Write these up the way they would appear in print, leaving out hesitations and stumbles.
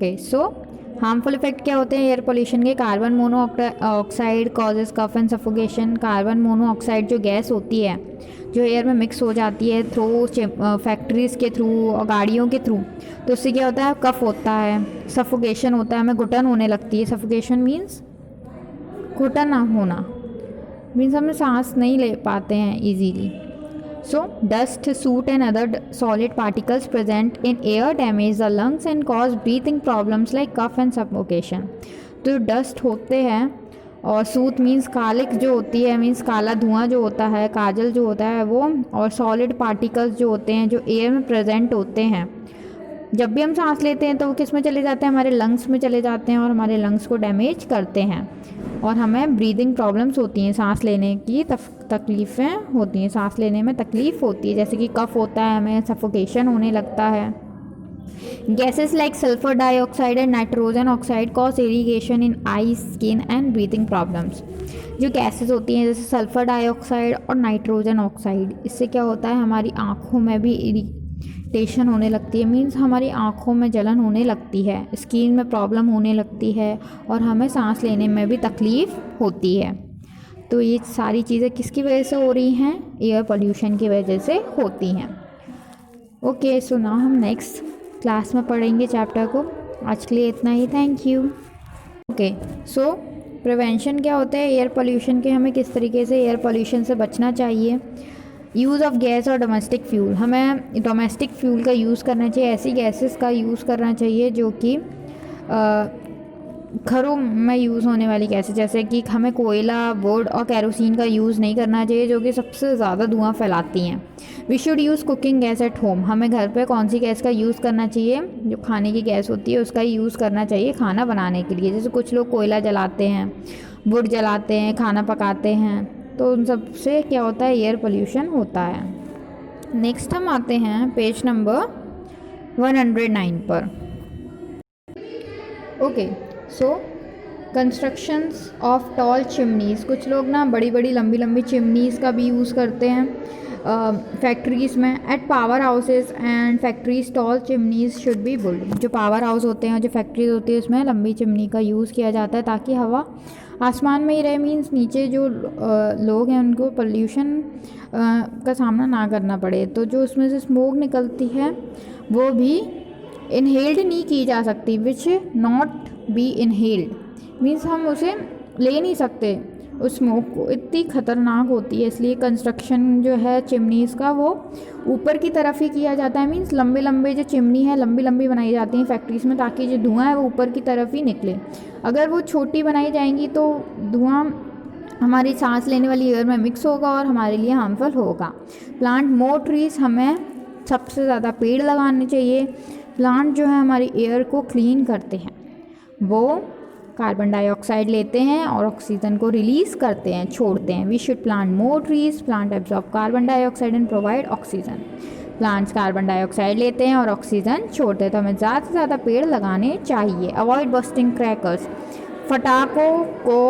Okay, सो harmful effect क्या होते हैं एयर पोल्यूशन के? Carbon monoxide causes cough and suffocation. Carbon monoxide जो गैस होती है जो एयर में मिक्स हो जाती है थ्रू फैक्ट्रीज़ के थ्रू और गाड़ियों के थ्रू, तो उससे क्या होता है? कफ होता है, सफोकेशन होता है, हमें घुटन होने लगती है। सफोकेशन मीन्स घुटन होना, मीन्स हम सांस नहीं ले पाते हैं easily. So, dust, soot and other solid particles present in air damage the lungs and cause breathing problems like cough and suffocation. तो डस्ट होते हैं और सूट मीन्स कालिक जो होती है, मीन्स काला धुआं जो होता है, काजल जो होता है वो, और सॉलिड पार्टिकल्स जो होते हैं जो एयर में प्रेजेंट होते हैं, जब भी हम सांस लेते हैं तो वो किस में चले जाते हैं? हमारे लंग्स में चले जाते हैं और हमारे लंग्स को डैमेज करते हैं और हमें ब्रीदिंग प्रॉब्लम्स होती हैं, सांस लेने की तकलीफ़ें होती हैं, सांस लेने में तकलीफ़ होती है, जैसे कि कफ होता है, हमें सफोकेशन होने लगता है। Gases like sulphur dioxide and nitrogen oxide cause irrigation in I, skin and breathing problems. जो गैसेस होती हैं जैसे सल्फर डाइऑक्साइड और नाइट्रोजन ऑक्साइड, इससे क्या होता है? हमारी आँखों में भी इरिटेशन होने लगती है, मीन्स हमारी आँखों में जलन होने लगती है, स्किन में प्रॉब्लम होने लगती है और हमें सांस लेने में भी तकलीफ़ होती है। तो ये सारी चीज़ें किसकी वजह से हो रही हैं? एयर पोल्यूशन की वजह से होती हैं। ओके, सो नाउ हम नेक्स्ट क्लास में पढ़ेंगे चैप्टर को। आज के लिए इतना ही, thank you. Okay, so prevention क्या होता है एयर पोल्यूशन के? हमें किस तरीके से एयर पोल्यूशन से बचना चाहिए? यूज़ ऑफ गैस और डोमेस्टिक फ्यूल। हमें डोमेस्टिक फ्यूल का यूज़ करना चाहिए, ऐसी गैसेस का यूज़ करना चाहिए जो कि घरों में यूज़ होने वाली गैसेस, जैसे कि हमें कोयला, वुड और केरोसिन का यूज़ नहीं करना चाहिए जो कि सबसे ज़्यादा धुआं फैलाती हैं। We should use cooking gas at home. हमें घर पे कौन सी गैस का यूज़ करना चाहिए? जो खाने की गैस होती है उसका यूज़ करना चाहिए खाना बनाने के लिए। जैसे कुछ लोग कोयला जलाते हैं, वुड जलाते हैं, खाना पकाते हैं, तो उन सब से क्या होता है? एयर पोल्यूशन होता है। नेक्स्ट हम आते हैं पेज नंबर 109 पर। Okay, so constructions of tall chimneys. कुछ लोग ना बड़ी बड़ी लंबी लंबी चिमनीज़ का भी यूज़ करते हैं फैक्ट्रीज़ में। At power houses and factories tall chimneys should be built. जो पावर हाउस होते हैं, जो फैक्ट्रीज होती है, उसमें लंबी चिमनी का यूज़ किया जाता है ताकि हवा आसमान में ही रहे, मीन्स नीचे जो लोग हैं उनको पोल्यूशन का सामना ना करना पड़े। तो जो उसमें से स्मोक निकलती है वो भी इनहेल्ड नहीं की जा सकती, which not be inhaled, means हम उसे ले नहीं सकते उस स्मोक को, इतनी ख़तरनाक होती है। इसलिए कंस्ट्रक्शन जो है चिमनीज़ का वो ऊपर की तरफ ही किया जाता है, मीन्स लंबे लंबे जो चिमनी है लंबी लंबी बनाई जाती हैं फैक्ट्रीज़ में ताकि जो धुआं है वो ऊपर की तरफ ही निकले। अगर वो छोटी बनाई जाएंगी तो धुआं हमारी सांस लेने वाली एयर में मिक्स होगा और हमारे लिए हार्मफुल होगा। Plant more trees. हमें सबसे ज़्यादा पेड़ लगाने चाहिए। प्लांट जो है हमारी एयर को क्लीन करते हैं, वो कार्बन डाइऑक्साइड लेते हैं और ऑक्सीजन को रिलीज़ करते हैं, छोड़ते हैं। We should plant more trees. Plant absorb carbon dioxide and provide oxygen. Plants carbon dioxide लेते हैं और ऑक्सीजन छोड़ते हैं, तो हमें ज़्यादा से ज़्यादा पेड़ लगाने चाहिए। Avoid busting crackers. पटाखों को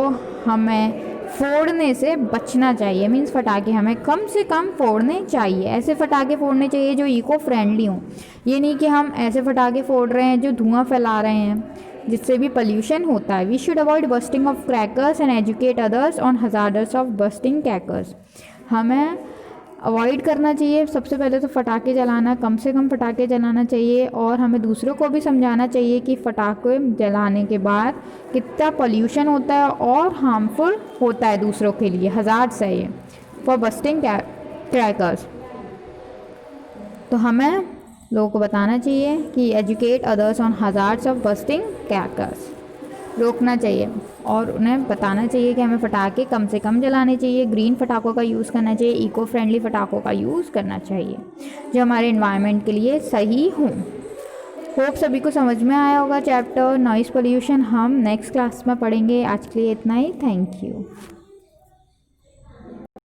हमें फोड़ने से बचना चाहिए, मीन्स पटाखे हमें कम से कम फोड़ने चाहिए। ऐसे पटाखे फोड़ने चाहिए जो इको फ्रेंडली हों। ये नहीं कि हम ऐसे पटाखे फोड़ रहे हैं जो धुआं फैला रहे हैं, जिससे भी पोल्यूशन होता है। We should avoid busting of crackers and educate others on hazards of busting crackers. हमें अवॉइड करना चाहिए सबसे पहले तो पटाखे जलाना, कम से कम पटाखे जलाना चाहिए, और हमें दूसरों को भी समझाना चाहिए कि पटाखे जलाने के बाद कितना पोल्यूशन होता है और हार्मफुल होता है दूसरों के लिए, हज़ार्ड्स है ये फॉर बस्टिंग क्रैकर्स। तो हमें लोगों को बताना चाहिए कि educate others on hazards of busting crackers, रोकना चाहिए और उन्हें बताना चाहिए कि हमें पटाखे कम से कम जलाने चाहिए, ग्रीन पटाखों का यूज़ करना चाहिए, इको फ्रेंडली पटाखों का यूज़ करना चाहिए जो हमारे एनवायरनमेंट के लिए सही हों। होप सभी को समझ में आया होगा चैप्टर नॉइज़ पोल्यूशन। हम नेक्स्ट क्लास में पढ़ेंगे। आज के लिए इतना ही, थैंक यू।